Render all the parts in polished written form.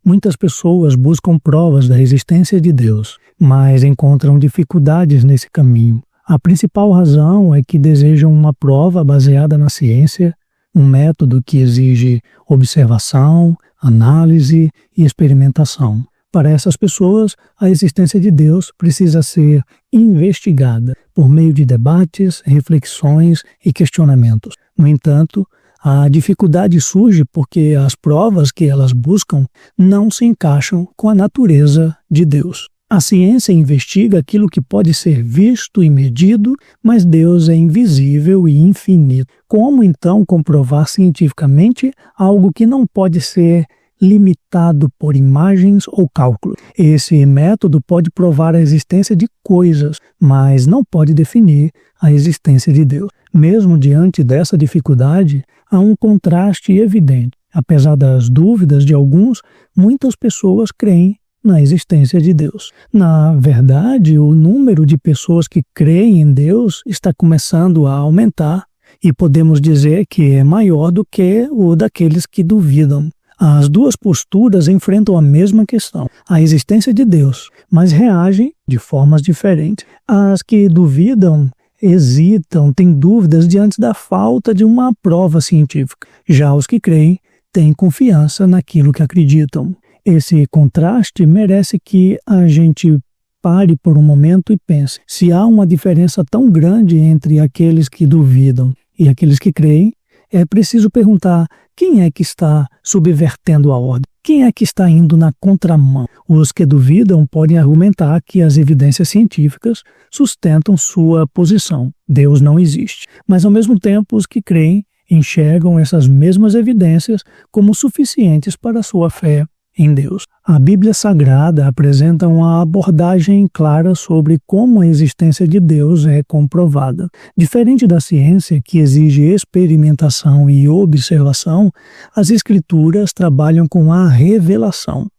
Muitas pessoas buscam provas da existência de Deus, mas encontram dificuldades nesse caminho. A principal razão é que desejam uma prova baseada na ciência, um método que exige observação, análise e experimentação. Para essas pessoas, a existência de Deus precisa ser investigada por meio de debates, reflexões e questionamentos. No entanto, a dificuldade surge porque as provas que elas buscam não se encaixam com a natureza de Deus. A ciência investiga aquilo que pode ser visto e medido, mas Deus é invisível e infinito. Como então comprovar cientificamente algo que não pode ser limitado por imagens ou cálculos? Esse método pode provar a existência de coisas, mas não pode definir a existência de Deus. Mesmo diante dessa dificuldade, há um contraste evidente. Apesar das dúvidas de alguns, muitas pessoas creem na existência de Deus. Na verdade, o número de pessoas que creem em Deus está começando a aumentar e podemos dizer que é maior do que o daqueles que duvidam. As duas posturas enfrentam a mesma questão, a existência de Deus, mas reagem de formas diferentes. As que duvidam, hesitam, têm dúvidas diante da falta de uma prova científica. Já os que creem têm confiança naquilo que acreditam. Esse contraste merece que a gente pare por um momento e pense: se há uma diferença tão grande entre aqueles que duvidam e aqueles que creem, é preciso perguntar: quem é que está subvertendo a ordem? Quem é que está indo na contramão? Os que duvidam podem argumentar que as evidências científicas sustentam sua posição. Deus não existe. Mas, ao mesmo tempo, os que creem enxergam essas mesmas evidências como suficientes para a sua fé em Deus. A Bíblia Sagrada apresenta uma abordagem clara sobre como a existência de Deus é comprovada. Diferente da ciência, que exige experimentação e observação, as Escrituras trabalham com a revelação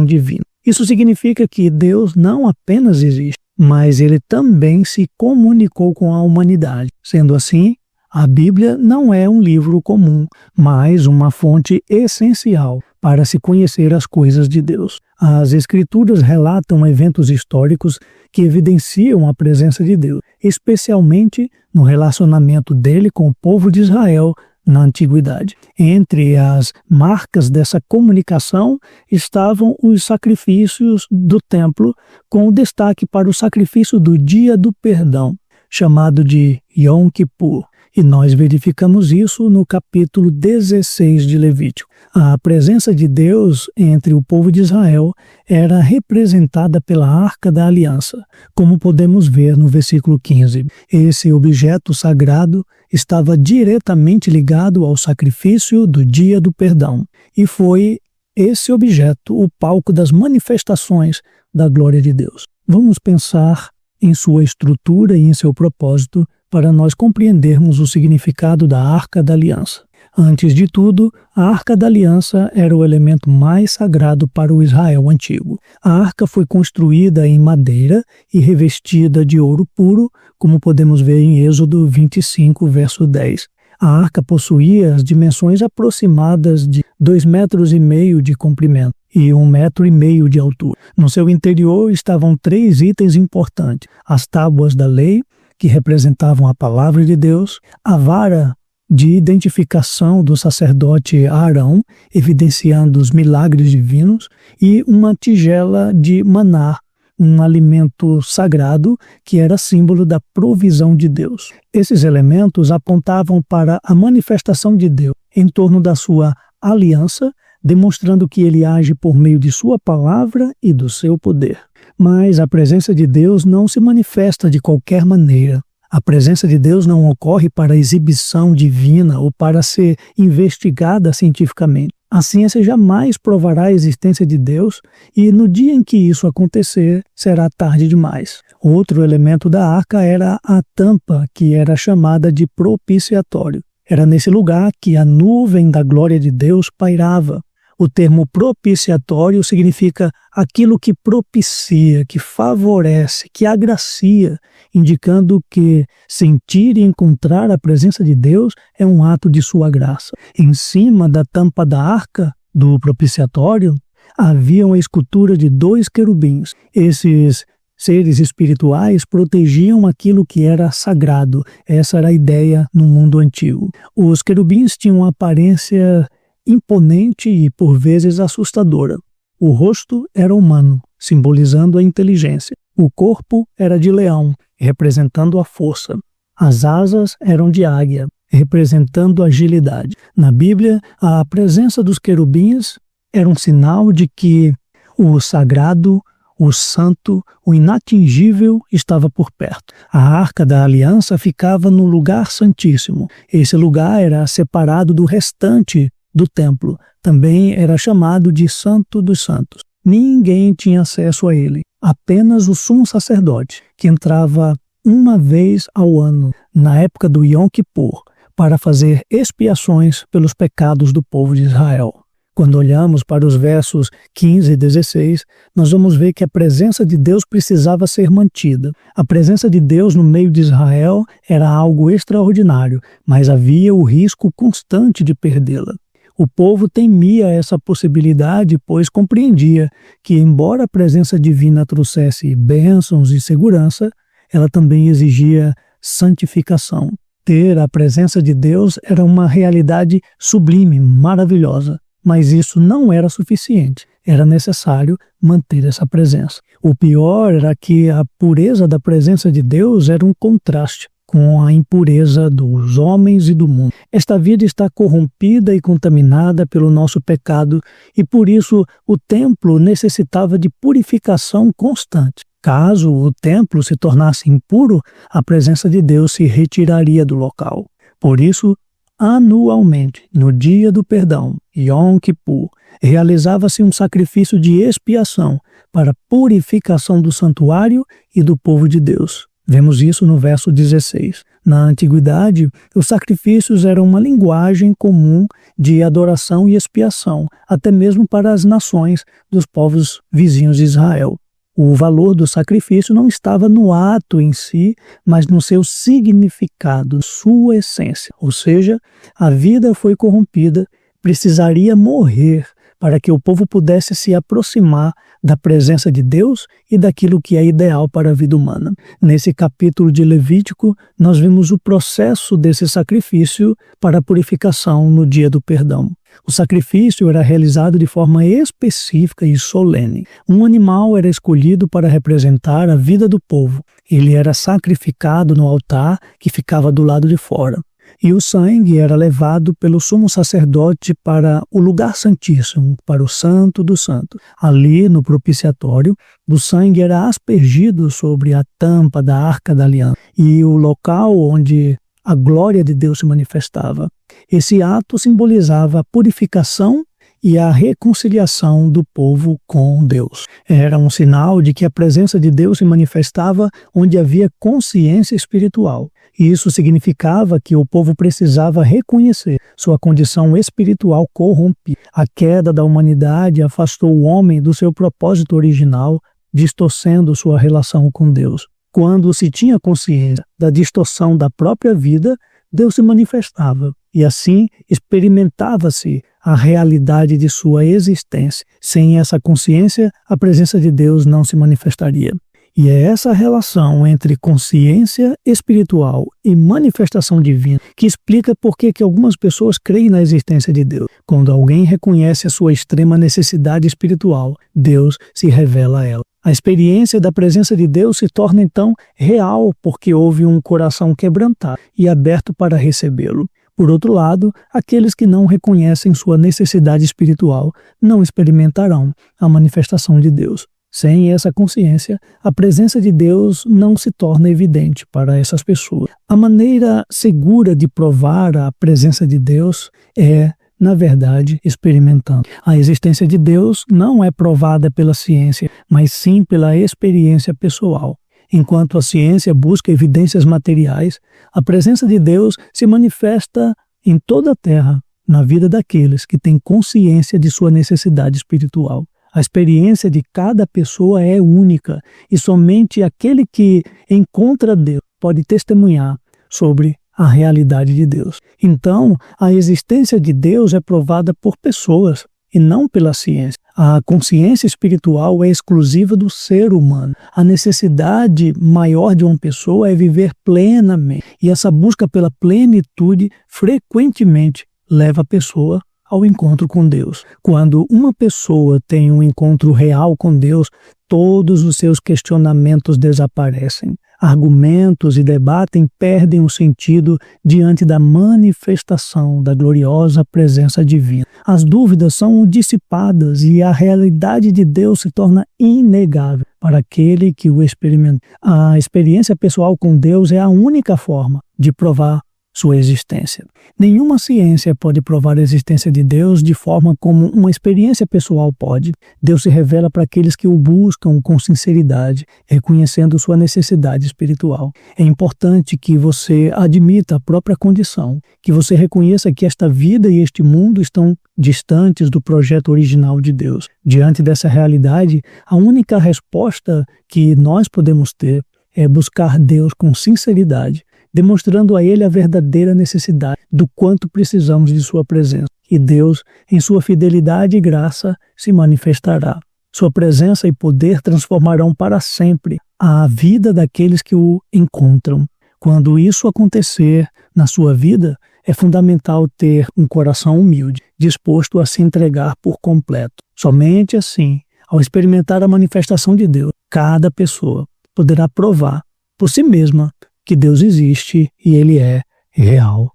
divina. Isso significa que Deus não apenas existe, mas ele também se comunicou com a humanidade. Sendo assim, a Bíblia não é um livro comum, mas uma fonte essencial para se conhecer as coisas de Deus. As Escrituras relatam eventos históricos que evidenciam a presença de Deus, especialmente no relacionamento dele com o povo de Israel na Antiguidade. Entre as marcas dessa comunicação estavam os sacrifícios do templo, com destaque para o sacrifício do Dia do Perdão, chamado de Yom Kippur. E nós verificamos isso no capítulo 16 de Levítico. A presença de Deus entre o povo de Israel era representada pela Arca da Aliança, como podemos ver no versículo 15. Esse objeto sagrado estava diretamente ligado ao sacrifício do Dia do Perdão, e foi esse objeto o palco das manifestações da glória de Deus. Vamos pensar em sua estrutura e em seu propósito para nós compreendermos o significado da Arca da Aliança. Antes de tudo, a Arca da Aliança era o elemento mais sagrado para o Israel antigo. A arca foi construída em madeira e revestida de ouro puro, como podemos ver em Êxodo 25, verso 10. A arca possuía as dimensões aproximadas de 2,5 metros de comprimento e 1,5 metro de altura. No seu interior estavam 3 itens importantes: as tábuas da lei, que representavam a palavra de Deus, a vara de identificação do sacerdote Arão, evidenciando os milagres divinos, e uma tigela de maná, um alimento sagrado que era símbolo da provisão de Deus. Esses elementos apontavam para a manifestação de Deus em torno da sua aliança, demonstrando que ele age por meio de sua palavra e do seu poder. Mas a presença de Deus não se manifesta de qualquer maneira. A presença de Deus não ocorre para exibição divina ou para ser investigada cientificamente. A ciência jamais provará a existência de Deus e no dia em que isso acontecer, será tarde demais. Outro elemento da arca era a tampa, que era chamada de propiciatório. Era nesse lugar que a nuvem da glória de Deus pairava. O termo propiciatório significa aquilo que propicia, que favorece, que agracia, indicando que sentir e encontrar a presença de Deus é um ato de sua graça. Em cima da tampa da arca do propiciatório havia uma escultura de 2 querubins. Esses seres espirituais protegiam aquilo que era sagrado. Essa era a ideia no mundo antigo. Os querubins tinham uma aparência imponente e, por vezes, assustadora. O rosto era humano, simbolizando a inteligência. O corpo era de leão, representando a força. As asas eram de águia, representando a agilidade. Na Bíblia, a presença dos querubins era um sinal de que o sagrado, o santo, o inatingível estava por perto. A Arca da Aliança ficava no lugar santíssimo. Esse lugar era separado do restante do templo. Também era chamado de Santo dos Santos. Ninguém tinha acesso a ele. Apenas o sumo sacerdote, que entrava uma vez ao ano, na época do Yom Kippur, para fazer expiações pelos pecados do povo de Israel. Quando olhamos para os versos 15 e 16, nós vamos ver que a presença de Deus precisava ser mantida. A presença de Deus no meio de Israel era algo extraordinário, mas havia o risco constante de perdê-la. O povo temia essa possibilidade, pois compreendia que, embora a presença divina trouxesse bênçãos e segurança, ela também exigia santificação. Ter a presença de Deus era uma realidade sublime, maravilhosa. Mas isso não era suficiente. Era necessário manter essa presença. O pior era que a pureza da presença de Deus era um contraste com a impureza dos homens e do mundo. Esta vida está corrompida e contaminada pelo nosso pecado e por isso o templo necessitava de purificação constante. Caso o templo se tornasse impuro, a presença de Deus se retiraria do local. Por isso, anualmente, no dia do perdão, Yom Kippur, realizava-se um sacrifício de expiação para purificação do santuário e do povo de Deus. Vemos isso no verso 16. Na antiguidade, os sacrifícios eram uma linguagem comum de adoração e expiação, até mesmo para as nações dos povos vizinhos de Israel. O valor do sacrifício não estava no ato em si, mas no seu significado, sua essência. Ou seja, a vida foi corrompida, precisaria morrer para que o povo pudesse se aproximar da presença de Deus e daquilo que é ideal para a vida humana. Nesse capítulo de Levítico, nós vimos o processo desse sacrifício para a purificação no dia do perdão. O sacrifício era realizado de forma específica e solene. Um animal era escolhido para representar a vida do povo. Ele era sacrificado no altar que ficava do lado de fora. E o sangue era levado pelo sumo sacerdote para o lugar santíssimo, para o Santo dos Santos. Ali, no propiciatório, o sangue era aspergido sobre a tampa da Arca da Aliança e o local onde a glória de Deus se manifestava. Esse ato simbolizava a purificação e a reconciliação do povo com Deus. Era um sinal de que a presença de Deus se manifestava onde havia consciência espiritual. E isso significava que o povo precisava reconhecer sua condição espiritual corrompida. A queda da humanidade afastou o homem do seu propósito original, distorcendo sua relação com Deus. Quando se tinha consciência da distorção da própria vida, Deus se manifestava e assim experimentava-se a realidade de sua existência. Sem essa consciência, a presença de Deus não se manifestaria. E é essa relação entre consciência espiritual e manifestação divina que explica por que algumas pessoas creem na existência de Deus. Quando alguém reconhece a sua extrema necessidade espiritual, Deus se revela a ela. A experiência da presença de Deus se torna então real porque houve um coração quebrantado e aberto para recebê-lo. Por outro lado, aqueles que não reconhecem sua necessidade espiritual não experimentarão a manifestação de Deus. Sem essa consciência, a presença de Deus não se torna evidente para essas pessoas. A maneira segura de provar a presença de Deus é, na verdade, experimentando. A existência de Deus não é provada pela ciência, mas sim pela experiência pessoal. Enquanto a ciência busca evidências materiais, a presença de Deus se manifesta em toda a terra, na vida daqueles que têm consciência de sua necessidade espiritual. A experiência de cada pessoa é única e somente aquele que encontra Deus pode testemunhar sobre a realidade de Deus. Então, a existência de Deus é provada por pessoas e não pela ciência. A consciência espiritual é exclusiva do ser humano. A necessidade maior de uma pessoa é viver plenamente. E essa busca pela plenitude frequentemente leva a pessoa ao encontro com Deus. Quando uma pessoa tem um encontro real com Deus, todos os seus questionamentos desaparecem. Argumentos e debates perdem o sentido diante da manifestação da gloriosa presença divina. As dúvidas são dissipadas e a realidade de Deus se torna inegável para aquele que o experimenta. A experiência pessoal com Deus é a única forma de provar sua existência. Nenhuma ciência pode provar a existência de Deus de forma como uma experiência pessoal pode. Deus se revela para aqueles que o buscam com sinceridade, reconhecendo sua necessidade espiritual. É importante que você admita a própria condição, que você reconheça que esta vida e este mundo estão distantes do projeto original de Deus. Diante dessa realidade, a única resposta que nós podemos ter é buscar Deus com sinceridade, demonstrando a Ele a verdadeira necessidade do quanto precisamos de sua presença. E Deus, em sua fidelidade e graça, se manifestará. Sua presença e poder transformarão para sempre a vida daqueles que o encontram. Quando isso acontecer na sua vida, é fundamental ter um coração humilde, disposto a se entregar por completo. Somente assim, ao experimentar a manifestação de Deus, cada pessoa poderá provar por si mesma que Deus existe e Ele é real.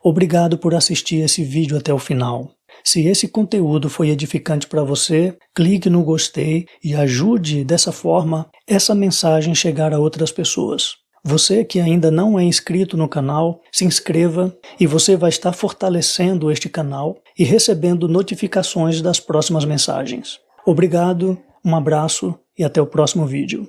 Obrigado por assistir esse vídeo até o final. Se esse conteúdo foi edificante para você, clique no gostei e ajude dessa forma essa mensagem chegar a outras pessoas. Você que ainda não é inscrito no canal, se inscreva e você vai estar fortalecendo este canal e recebendo notificações das próximas mensagens. Obrigado, um abraço e até o próximo vídeo.